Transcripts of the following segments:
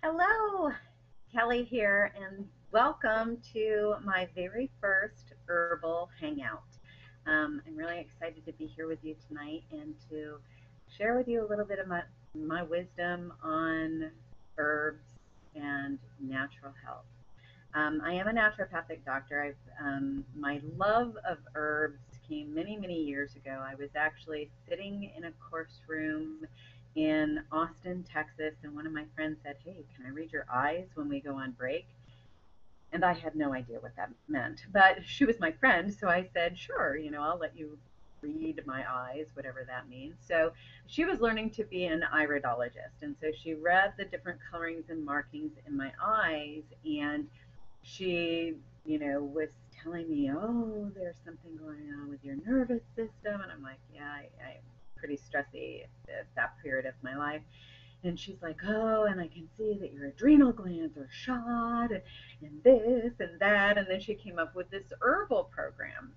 Hello, Kelly here, and welcome to my very first Herbal Hangout. I'm really excited to be here with you tonight and to share with you a little bit of my wisdom on herbs and natural health. I am a naturopathic doctor. My love of herbs came many, many years ago. I was actually sitting in a course room in Austin, Texas, and one of my friends said, "Hey, can I read your eyes when we go on break?" And I had no idea what that meant, but she was my friend, so I said, "Sure, I'll let you read my eyes, whatever that means." So she was learning to be an iridologist, and so she read the different colorings and markings in my eyes, and she, was telling me, "Oh, there's something going on with your nervous system." And I'm like, "Yeah, I'm pretty stressy at that period of my life." And she's like, "Oh, and I can see that your adrenal glands are shot and this and that." And then she came up with this herbal program.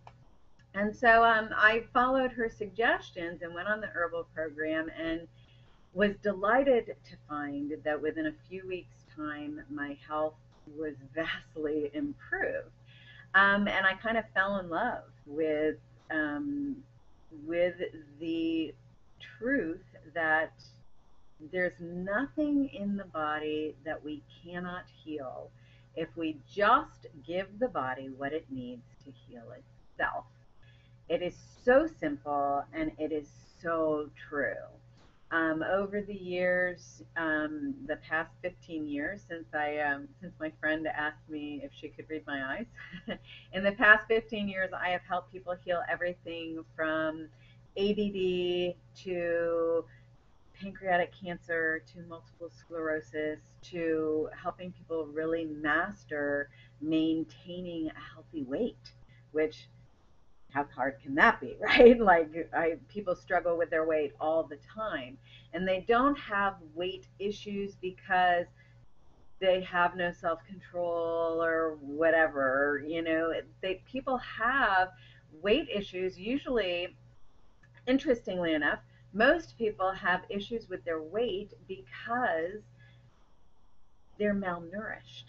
And so I followed her suggestions and went on the herbal program and was delighted to find that within a few weeks' time, my health was vastly improved. And I kind of fell in love um, with the truth that there's nothing in the body that we cannot heal if we just give the body what it needs to heal itself. It is so simple and it is so true. Over the years, the past 15 years since my friend asked me if she could read my eyes, in the past 15 years, I have helped people heal everything from ADD to pancreatic cancer to multiple sclerosis to helping people really master maintaining a healthy weight, which how hard can that be, right? Like people struggle with their weight all the time, and they don't have weight issues because they have no self-control or whatever. People have weight issues usually. Interestingly enough, most people have issues with their weight because they're malnourished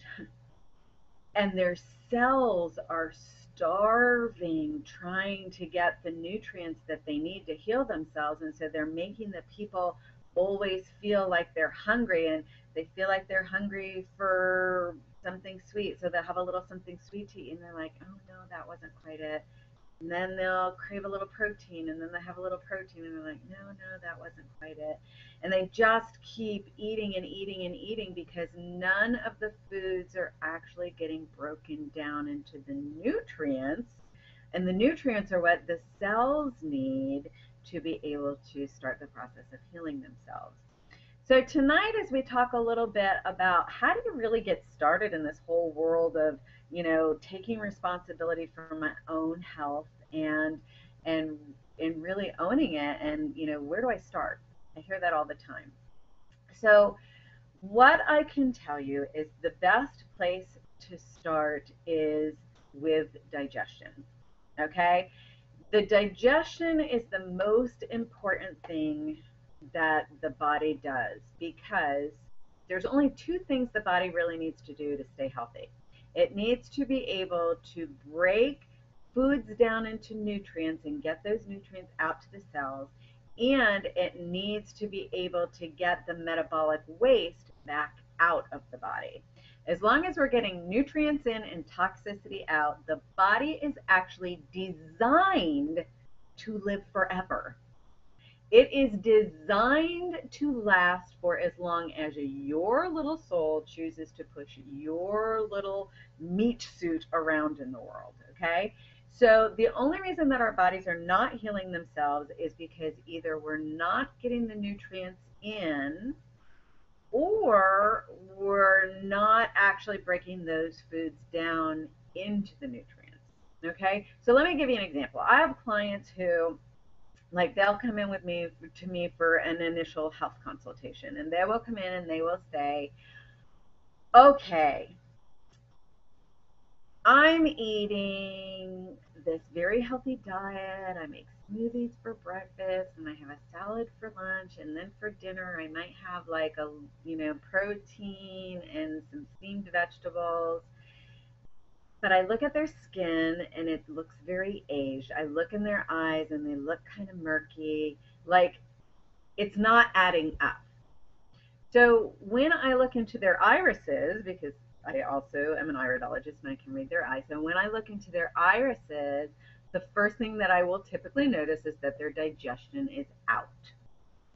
and their cells are starving trying to get the nutrients that they need to heal themselves, and so they're making the people always feel like they're hungry, and they feel like they're hungry for something sweet, so they'll have a little something sweet to eat and they're like, "Oh no, that wasn't quite it." And then they'll crave a little protein, and then they have a little protein, and they're like, "No, no, that wasn't quite it." And they just keep eating and eating and eating because none of the foods are actually getting broken down into the nutrients. And the nutrients are what the cells need to be able to start the process of healing themselves. So tonight, as we talk a little bit about how do you really get started in this whole world of, taking responsibility for my own health and and really owning it, and where do I start? I hear that all the time. So what I can tell you is the best place to start is with digestion. Okay? The digestion is the most important thing that the body does, because there's only two things the body really needs to do to stay healthy. It needs to be able to break foods down into nutrients and get those nutrients out to the cells, and it needs to be able to get the metabolic waste back out of the body. As long as we're getting nutrients in and toxicity out, the body is actually designed to live forever. It is designed to last for as long as your little soul chooses to push your little meat suit around in the world, okay? So the only reason that our bodies are not healing themselves is because either we're not getting the nutrients in, or we're not actually breaking those foods down into the nutrients. Okay, so let me give you an example. I have clients who, like, they'll come in with me to me for an initial health consultation, and they will come in and they will say, "Okay, I'm eating this very healthy diet. I'm smoothies for breakfast, and I have a salad for lunch, and then for dinner I might have like a, protein and some steamed vegetables. But I look at their skin and it looks very aged. I look in their eyes and they look kind of murky. Like it's not adding up. So when I look into their irises, because I also am an iridologist and I can read their eyes, so when I look into their irises, the first thing that I will typically notice is that their digestion is out.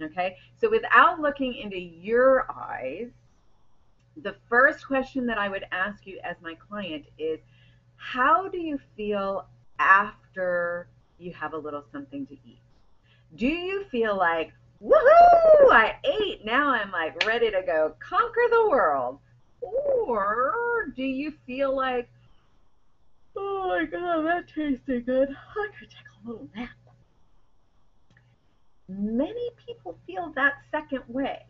Okay, so without looking into your eyes, the first question that I would ask you as my client is, how do you feel after you have a little something to eat? Do you feel like, woohoo, I ate, now I'm like ready to go conquer the world? Or do you feel like, oh my God, that tasted good, I could take a little nap? Many people feel that second way.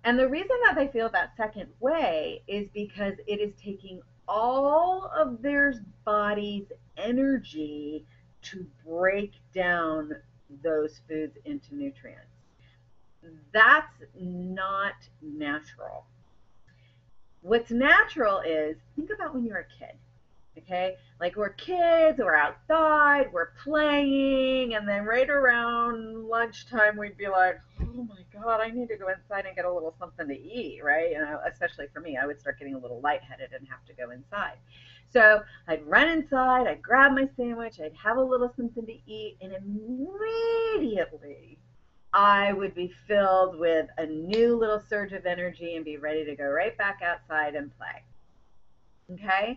And the reason that they feel that second way is because it is taking all of their body's energy to break down those foods into nutrients. That's not natural. What's natural is, think about when you're a kid. Okay, like we're kids, we're outside, we're playing, and then right around lunchtime we'd be like, oh my God, I need to go inside and get a little something to eat, right? Especially for me, I would start getting a little lightheaded and have to go inside. So I'd run inside, I'd grab my sandwich, I'd have a little something to eat, and immediately I would be filled with a new little surge of energy and be ready to go right back outside and play. Okay?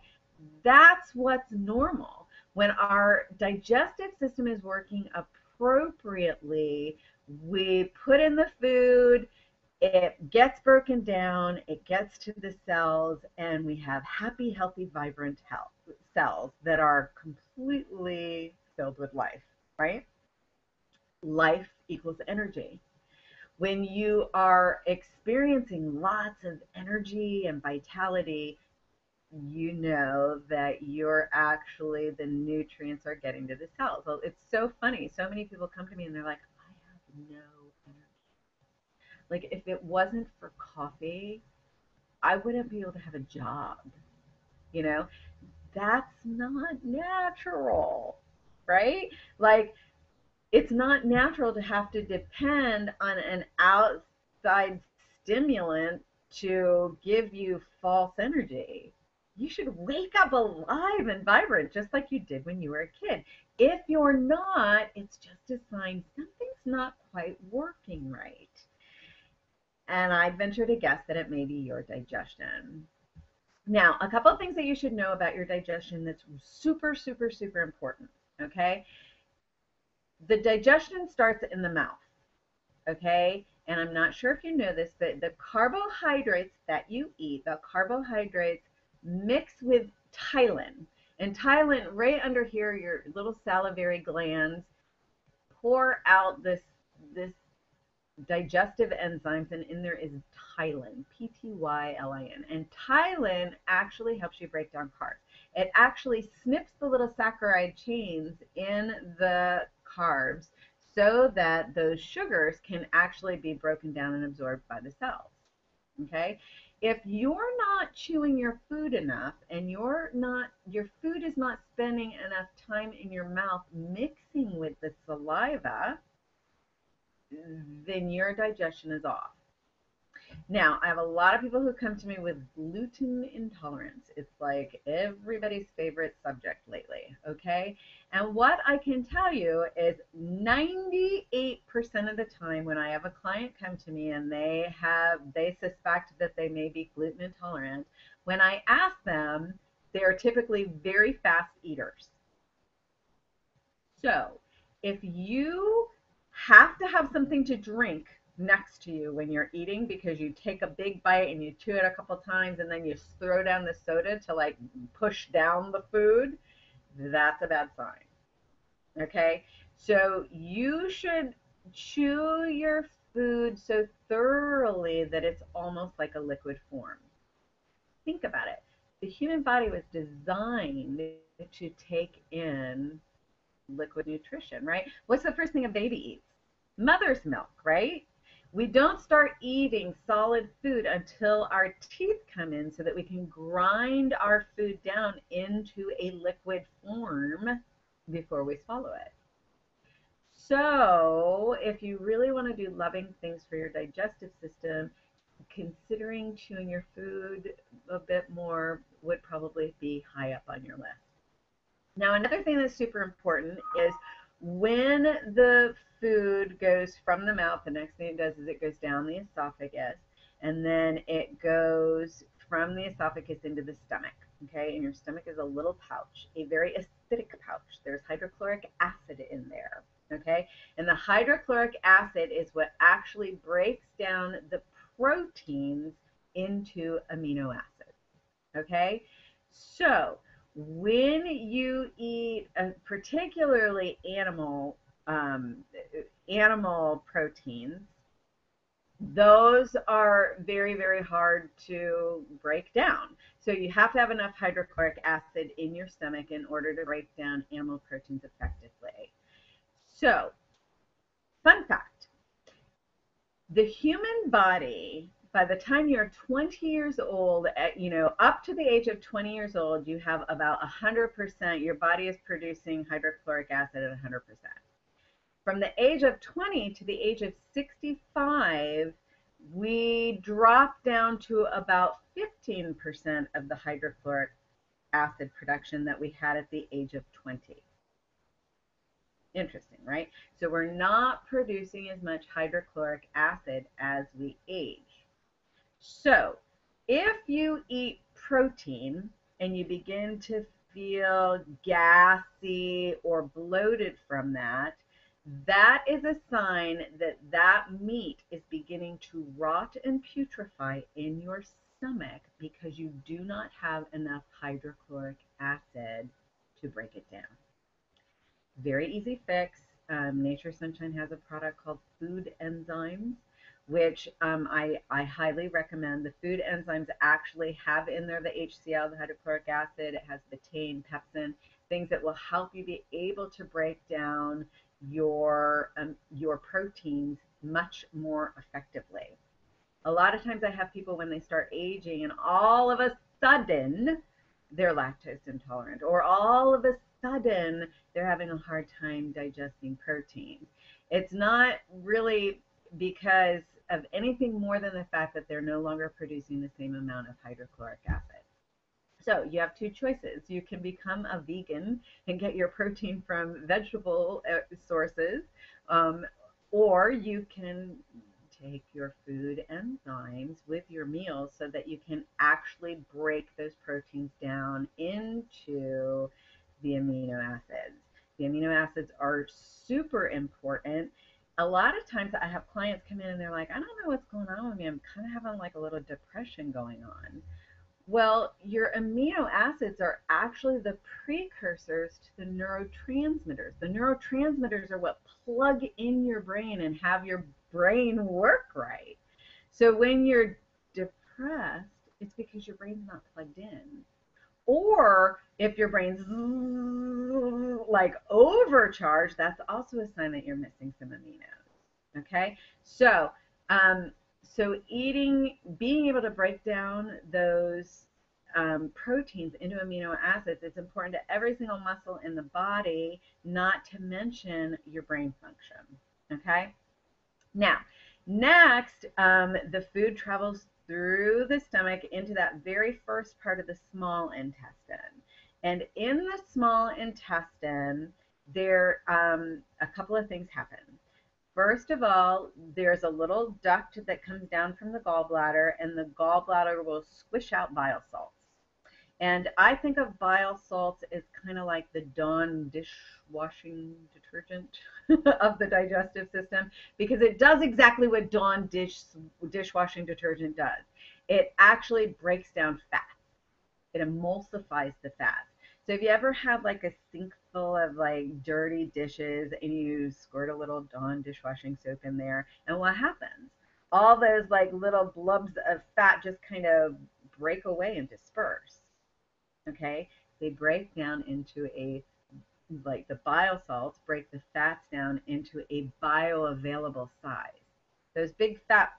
That's what's normal. When our digestive system is working appropriately, we put in the food, it gets broken down, it gets to the cells, and we have happy, healthy, vibrant health cells that are completely filled with life, right? Life equals energy. When you are experiencing lots of energy and vitality, you know that you're actually, the nutrients are getting to the cells. So it's so funny. So many people come to me and they're like, I have no energy. Like if it wasn't for coffee, I wouldn't be able to have a job. You know, that's not natural, right? Like it's not natural to have to depend on an outside stimulant to give you false energy. You should wake up alive and vibrant just like you did when you were a kid. If you're not, it's just a sign something's not quite working right. And I venture to guess that it may be your digestion. Now, a couple of things that you should know about your digestion that's super, super, super important. Okay. The digestion starts in the mouth. Okay. And I'm not sure if you know this, but the carbohydrates that you eat, the carbohydrates mix with ptyalin. And ptyalin, right under here, your little salivary glands pour out this digestive enzymes, and in there is ptyalin, P-T-Y-L-I-N. And ptyalin actually helps you break down carbs. It actually snips the little saccharide chains in the carbs so that those sugars can actually be broken down and absorbed by the cells. Okay? If you're not chewing your food enough and your food is not spending enough time in your mouth mixing with the saliva, then your digestion is off. Now, I have a lot of people who come to me with gluten intolerance. It's like everybody's favorite subject lately, okay? And what I can tell you is 98% of the time when I have a client come to me and they suspect that they may be gluten intolerant, when I ask them, they're typically very fast eaters. So, if you have to have something to drink next to you when you're eating because you take a big bite and you chew it a couple times and then you throw down the soda to like push down the food, that's a bad sign. Okay, so you should chew your food so thoroughly that it's almost like a liquid form. Think about it. The human body was designed to take in liquid nutrition, right? What's the first thing a baby eats? Mother's milk, right? We don't start eating solid food until our teeth come in so that we can grind our food down into a liquid form before we swallow it. So, if you really want to do loving things for your digestive system, considering chewing your food a bit more would probably be high up on your list. Now, another thing that's super important is when the food goes from the mouth, the next thing it does is it goes down the esophagus, and then it goes from the esophagus into the stomach. Okay, and your stomach is a little pouch, a very acidic pouch. There's hydrochloric acid in there. Okay, and the hydrochloric acid is what actually breaks down the proteins into amino acids. Okay, so when you eat particularly animal proteins, those are very, very hard to break down. So you have to have enough hydrochloric acid in your stomach in order to break down animal proteins effectively. So, fun fact, the human body, by the time you're 20 years old, up to the age of 20 years old, you have about 100%, your body is producing hydrochloric acid at 100%. From the age of 20 to the age of 65, we drop down to about 15% of the hydrochloric acid production that we had at the age of 20. Interesting, right? So we're not producing as much hydrochloric acid as we age. So if you eat protein and you begin to feel gassy or bloated from that, that is a sign that that meat is beginning to rot and putrefy in your stomach because you do not have enough hydrochloric acid to break it down. Very easy fix. Nature Sunshine has a product called Food Enzymes, which I highly recommend. The food enzymes actually have in there the HCl, the hydrochloric acid. It has betaine, pepsin, things that will help you be able to break down your proteins much more effectively. A lot of times I have people when they start aging and all of a sudden they're lactose intolerant, or all of a sudden they're having a hard time digesting protein. It's not really because of anything more than the fact that they're no longer producing the same amount of hydrochloric acid. So you have two choices. You can become a vegan and get your protein from vegetable sources, or you can take your food enzymes with your meals so that you can actually break those proteins down into the amino acids. The amino acids are super important. A lot of times I have clients come in and they're like, I don't know what's going on with me. I'm kind of having like a little depression going on. Well, your amino acids are actually the precursors to the neurotransmitters. The neurotransmitters are what plug in your brain and have your brain work right. So when you're depressed, it's because your brain's not plugged in. Or if your brain's like overcharged, that's also a sign that you're missing some aminos. Okay, so being able to break down those proteins into amino acids, it's important to every single muscle in the body, not to mention your brain function. Okay, now next, the food travels through the stomach into that very first part of the small intestine. And in the small intestine, there a couple of things happen. First of all, there's a little duct that comes down from the gallbladder, and the gallbladder will squish out bile salts. And I think of bile salts as kind of like the Dawn dishwashing detergent of the digestive system, because it does exactly what Dawn dishwashing detergent does. It actually breaks down fat. It emulsifies the fat. So if you ever have like a sink full of like dirty dishes and you squirt a little Dawn dishwashing soap in there, and what happens? All those like little blobs of fat just kind of break away and disperse. Okay, they break down into a like the bile salts, break the fats down into a bioavailable size. Those big fats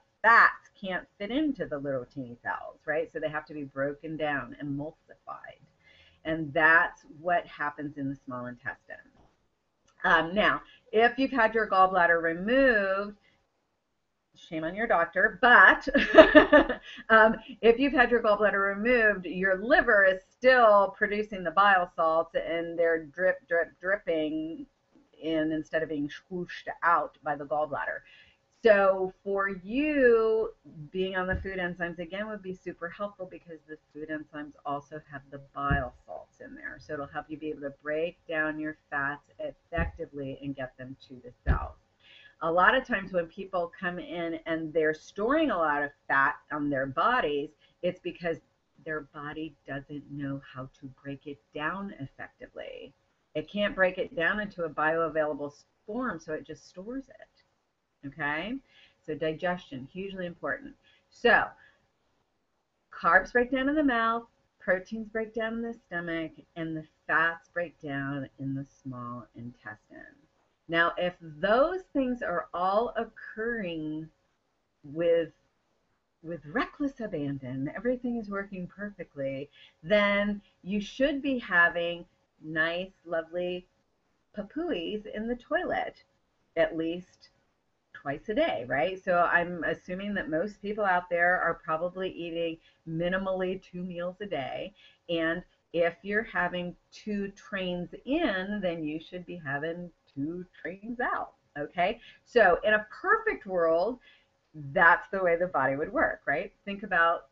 can't fit into the little teeny cells, right? So they have to be broken down, emulsified. And that's what happens in the small intestine. Now, if you've had your gallbladder removed, shame on your doctor, but if you've had your gallbladder removed, your liver is still producing the bile salts and they're dripping in instead of being squooshed out by the gallbladder. So for you, being on the food enzymes again would be super helpful because the food enzymes also have the bile salts in there. So it'll help you be able to break down your fats effectively and get them to the cells. A lot of times when people come in and they're storing a lot of fat on their bodies, it's because their body doesn't know how to break it down effectively. It can't break it down into a bioavailable form, so it just stores it. Okay? So digestion, hugely important. So carbs break down in the mouth, proteins break down in the stomach, and the fats break down in the small intestine. Now, if those things are all occurring with reckless abandon, everything is working perfectly, then you should be having nice, lovely papooies in the toilet at least twice a day, right? So I'm assuming that most people out there are probably eating minimally 2 meals a day. And if you're having 2 trains in, then you should be having 2 trains out. Okay. So in a perfect world, that's the way the body would work, right? Think about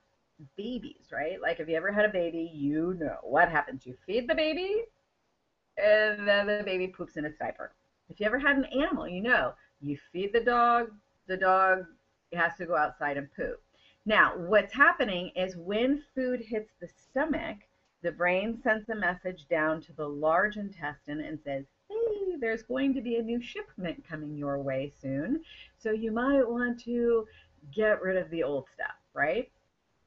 babies, right? Like if you ever had a baby, you know what happens. You feed the baby and then the baby poops in its diaper. If you ever had an animal, you know you feed the dog has to go outside and poop. Now, what's happening is when food hits the stomach, the brain sends a message down to the large intestine and says, hey, there's going to be a new shipment coming your way soon. So you might want to get rid of the old stuff, right?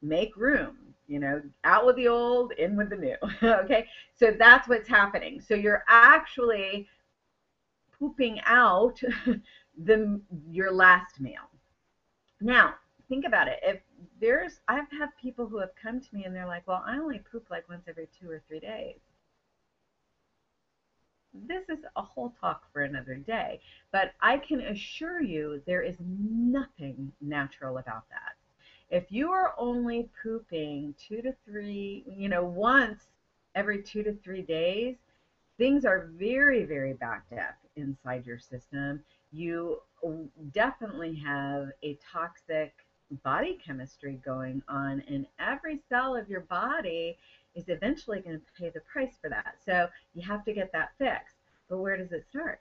Make room, out with the old, in with the new. Okay. So that's what's happening. So you're actually pooping out your last meal. Now, think about it. I've had people who have come to me and they're like, well, I only poop like once every 2 or 3 days. This is a whole talk for another day, but I can assure you there is nothing natural about that. If you are only pooping 2 to 3, once every 2 to 3 days, things are very, very backed up inside your system. You definitely have a toxic body chemistry going on, and every cell of your body is eventually going to pay the price for that. So you have to get that fixed. But where does it start?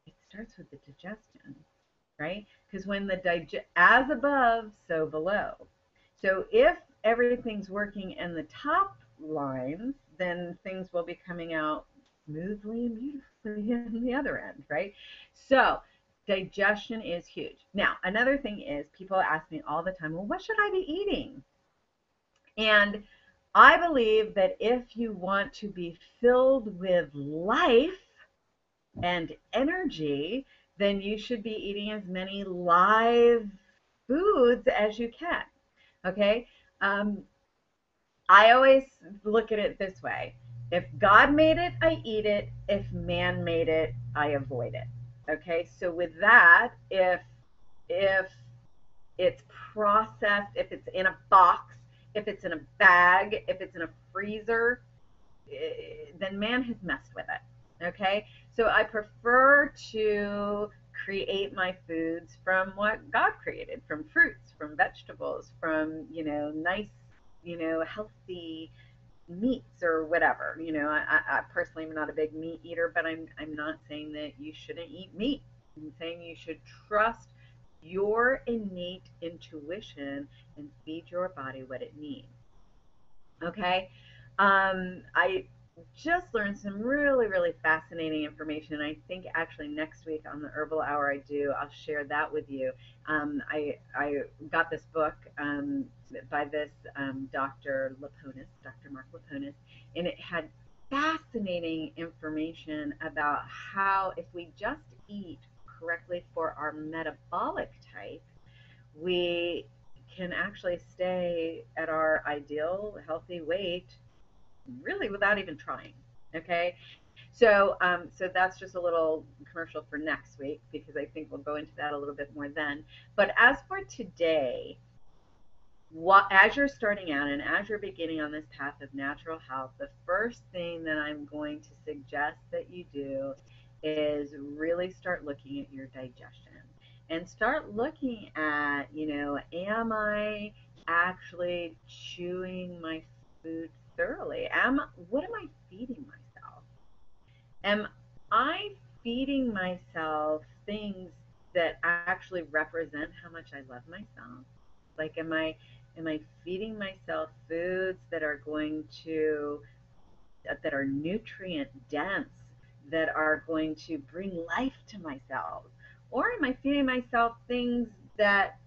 It starts with the digestion, right? Because when as above, so below. So if everything's working in the top lines, then things will be coming out smoothly and beautifully in the other end, right? So digestion is huge. Now, another thing is people ask me all the time, well, what should I be eating? And I believe that if you want to be filled with life and energy, then you should be eating as many live foods as you can. Okay. I always look at it this way. If God made it, I eat it. If man made it, I avoid it. Okay. So with that, if it's processed, if it's in a box, if it's in a bag, if it's in a freezer, then man has messed with it. Okay. So I prefer to create my foods from what God created, from fruits, from vegetables, from, nice, healthy meats or whatever. I personally am not a big meat eater, but I'm not saying that you shouldn't eat meat. I'm saying you should trust your innate intuition and feed your body what it needs. Okay. I just learned some really, really fascinating information. I think actually next week on the Herbal Hour I'll share that with you. I got this book by this Dr. Mark Laponis, and it had fascinating information about how if we just eat correctly for our metabolic type, we can actually stay at our ideal healthy weight really without even trying. Okay. So that's just a little commercial for next week because I think we'll go into that a little bit more then. But as for today, as you're starting out and as you're beginning on this path of natural health, the first thing that I'm going to suggest that you do is really start looking at your digestion and start looking at, am I actually chewing my food thoroughly? What am I feeding myself? Am I feeding myself things that actually represent how much I love myself? Like, am I feeding myself foods that are going to that are nutrient dense, that are going to bring life to myself? Or am I feeding myself things that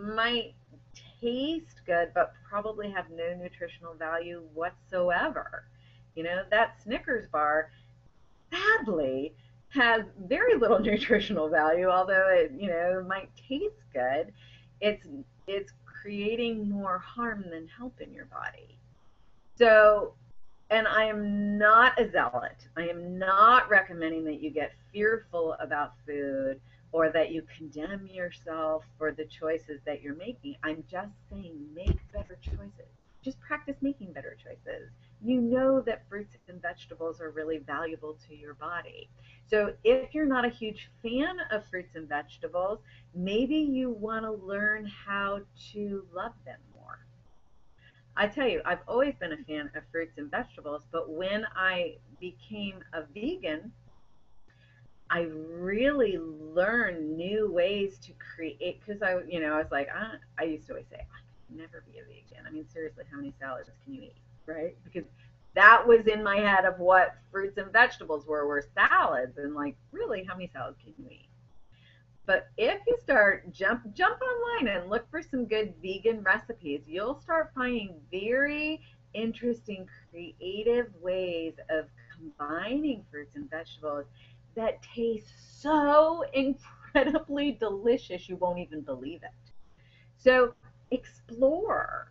might taste good but probably have no nutritional value whatsoever? That Snickers bar sadly has very little nutritional value, although it might taste good. It's creating more harm than help in your body. So, and I am not a zealot. I am not recommending that you get fearful about food or that you condemn yourself for the choices that you're making. I'm just saying make better choices. Just practice making better choices. You know that fruits and vegetables are really valuable to your body. So if you're not a huge fan of fruits and vegetables, maybe you want to learn how to love them more. I tell you, I've always been a fan of fruits and vegetables, but when I became a vegan, I really learned new ways to create, because I was like, I used to always say, I can never be a vegan. I mean, seriously, how many salads can you eat, right? Because that was in my head of what fruits and vegetables were salads, and like, really, how many salads can you eat? But if you start jump online and look for some good vegan recipes, you'll start finding very interesting, creative ways of combining fruits and vegetables that taste so incredibly delicious you won't even believe it. So explore,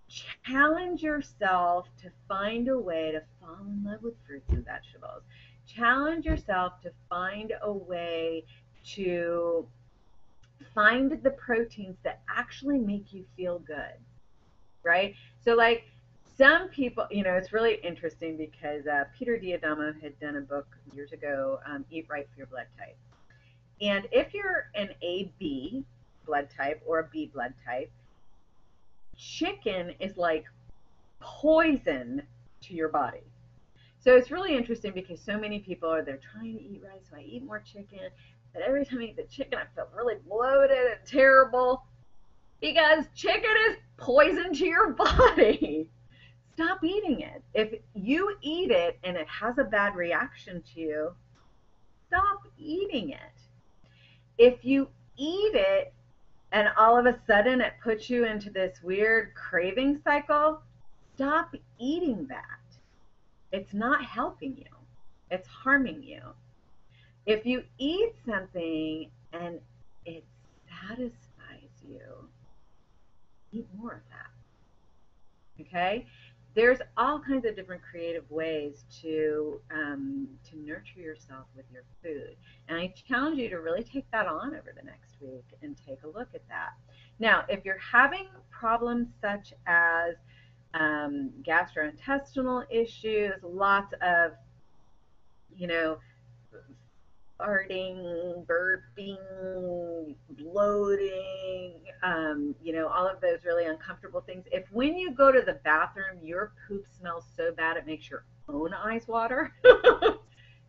challenge yourself to find a way to fall in love with fruits and vegetables. Challenge yourself to find a way to find the proteins that actually make you feel good, right? So, like, some people, it's really interesting because Peter Diadamo had done a book years ago, Eat Right for Your Blood Type. And if you're an AB blood type or a B blood type, chicken is like poison to your body. So it's really interesting because so many people they're trying to eat right, so I eat more chicken. But every time I eat the chicken, I feel really bloated and terrible because chicken is poison to your body. Stop eating it. If you eat it and it has a bad reaction to you, stop eating it. If you eat it and all of a sudden it puts you into this weird craving cycle, stop eating that. It's not helping you, it's harming you. If you eat something and it satisfies you, eat more of that. Okay? There's all kinds of different creative ways to nurture yourself with your food, and I challenge you to really take that on over the next week and take a look at that. Now, if you're having problems such as gastrointestinal issues, lots of you know farting, burping, bloating, all of those really uncomfortable things. If when you go to the bathroom, your poop smells so bad it makes your own eyes water,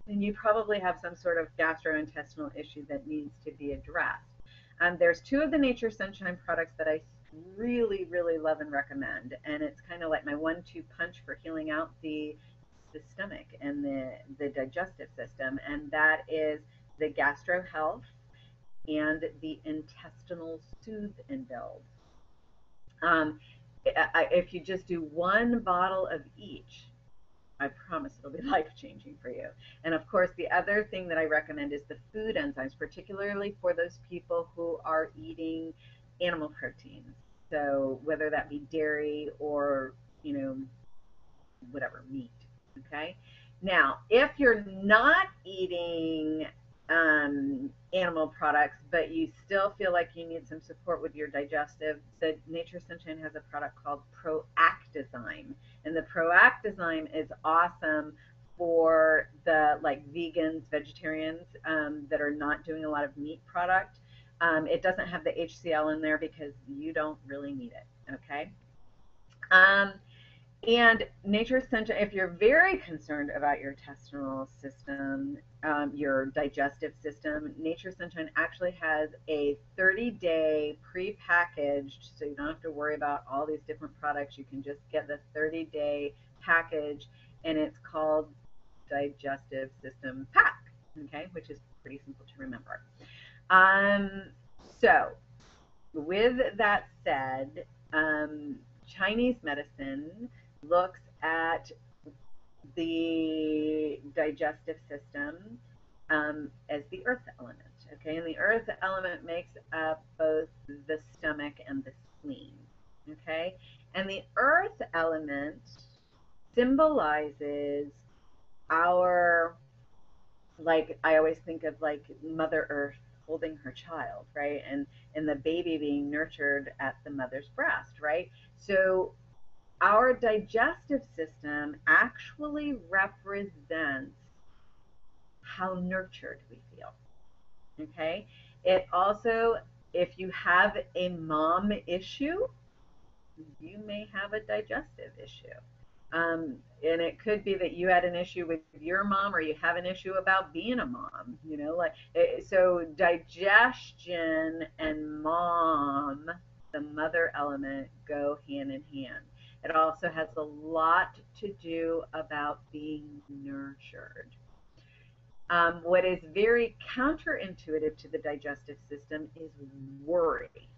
then you probably have some sort of gastrointestinal issue that needs to be addressed. There's two of the Nature Sunshine products that I really, really love and recommend, and it's kind of like my 1-2 punch for healing out the stomach and the digestive system, and that is the Gastro Health and the Intestinal Soothe and Build. Um, if you just do one bottle of each, I promise it'll be life changing for you. And of course, the other thing that I recommend is the food enzymes, particularly for those people who are eating animal proteins. So whether that be dairy or, whatever, meat. Okay. Now, if you're not eating animal products, but you still feel like you need some support with your digestive, the Nature Sunshine has a product called Proactizyme. And the Proactizyme is awesome for the vegans, vegetarians that are not doing a lot of meat product. It doesn't have the HCl in there because you don't really need it. Okay. Um, and Nature Sunshine, if you're very concerned about your intestinal system, your digestive system, Nature Sunshine actually has a 30-day pre-packaged, so you don't have to worry about all these different products. You can just get the 30-day package, and it's called Digestive System Pack, okay, which is pretty simple to remember. Um, so with that said, Chinese medicine looks at the digestive system as the earth element. Okay, and the earth element makes up both the stomach and the spleen. Okay, and the earth element symbolizes our, I always think of Mother Earth holding her child, right? And the baby being nurtured at the mother's breast, right? So our digestive system actually represents how nurtured we feel. Okay. It also, if you have a mom issue, you may have a digestive issue. And it could be that you had an issue with your mom, or you have an issue about being a mom, so digestion and mom, the mother element, go hand in hand. It also has a lot to do about being nurtured. What is very counterintuitive to the digestive system is worry.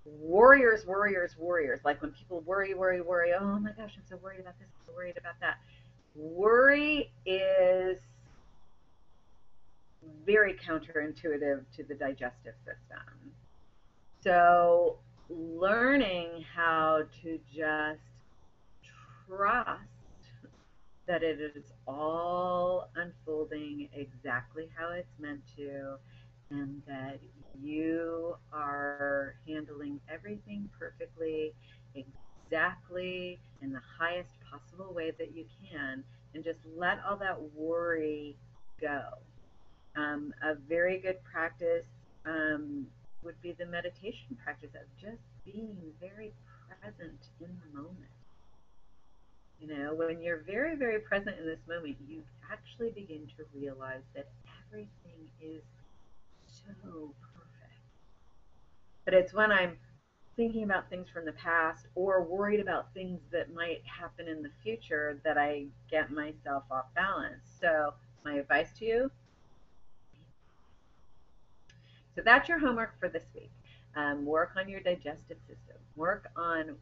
Warriors, warriors, warriors. Like when people worry, worry, worry. Oh my gosh, I'm so worried about this, I'm so worried about that. Worry is very counterintuitive to the digestive system. So learning how to just trust that it is all unfolding exactly how it's meant to, and that you are handling everything perfectly, exactly in the highest possible way that you can, and just let all that worry go. A very good practice would be the meditation practice of just being very present in the moment. When you're very, very present in this moment, you actually begin to realize that everything is so perfect. But it's when I'm thinking about things from the past or worried about things that might happen in the future that I get myself off balance. So my advice to you, so that's your homework for this week. Work on your digestive system. Work on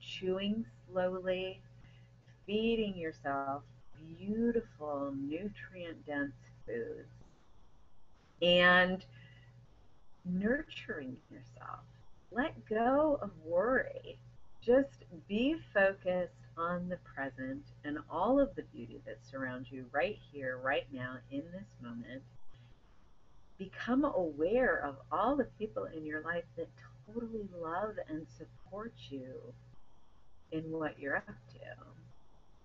chewing slowly, feeding yourself beautiful, nutrient-dense foods, and nurturing yourself. Let go of worry. Just be focused on the present and all of the beauty that surrounds you right here, right now, in this moment. Become aware of all the people in your life that totally love and support you in what you're up to.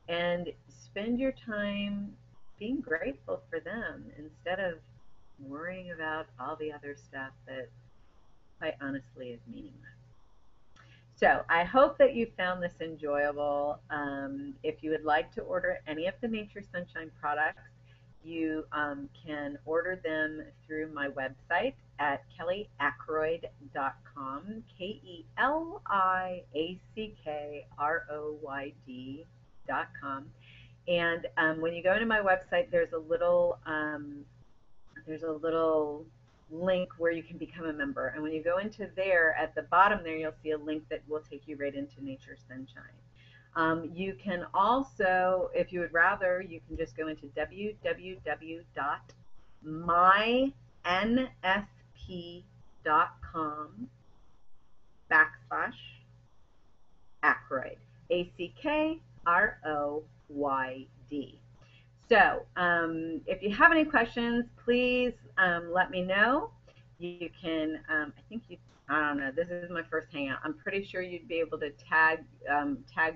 And spend your time being grateful for them instead of worrying about all the other stuff that quite honestly is meaningless. So I hope that you found this enjoyable. If you would like to order any of the Nature Sunshine products, you can order them through my website at KeliAckroyd.com, KeliAckroyd.com. And when you go to my website, there's a little link where you can become a member. And when you go into there, at the bottom there, you'll see a link that will take you right into Nature Sunshine. You can also, if you would rather, you can just go into www.mynsp.com/Ackroyd. Ackroyd. So if you have any questions, please let me know. You can, I think you, I don't know, this is my first hangout. I'm pretty sure you'd be able to tag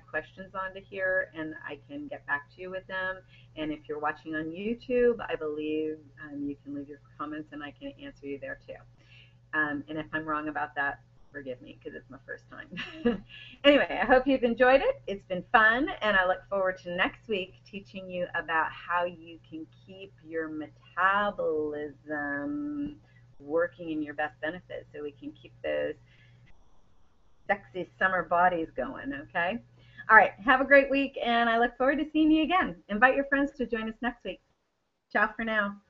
questions onto here, and I can get back to you with them. And if you're watching on YouTube, I believe you can leave your comments and I can answer you there too. And if I'm wrong about that, forgive me because it's my first time. Anyway, I hope you've enjoyed it. It's been fun, and I look forward to next week teaching you about how you can keep your metabolism working in your best benefit so we can keep those sexy summer bodies going, okay? All right, have a great week, and I look forward to seeing you again. Invite your friends to join us next week. Ciao for now.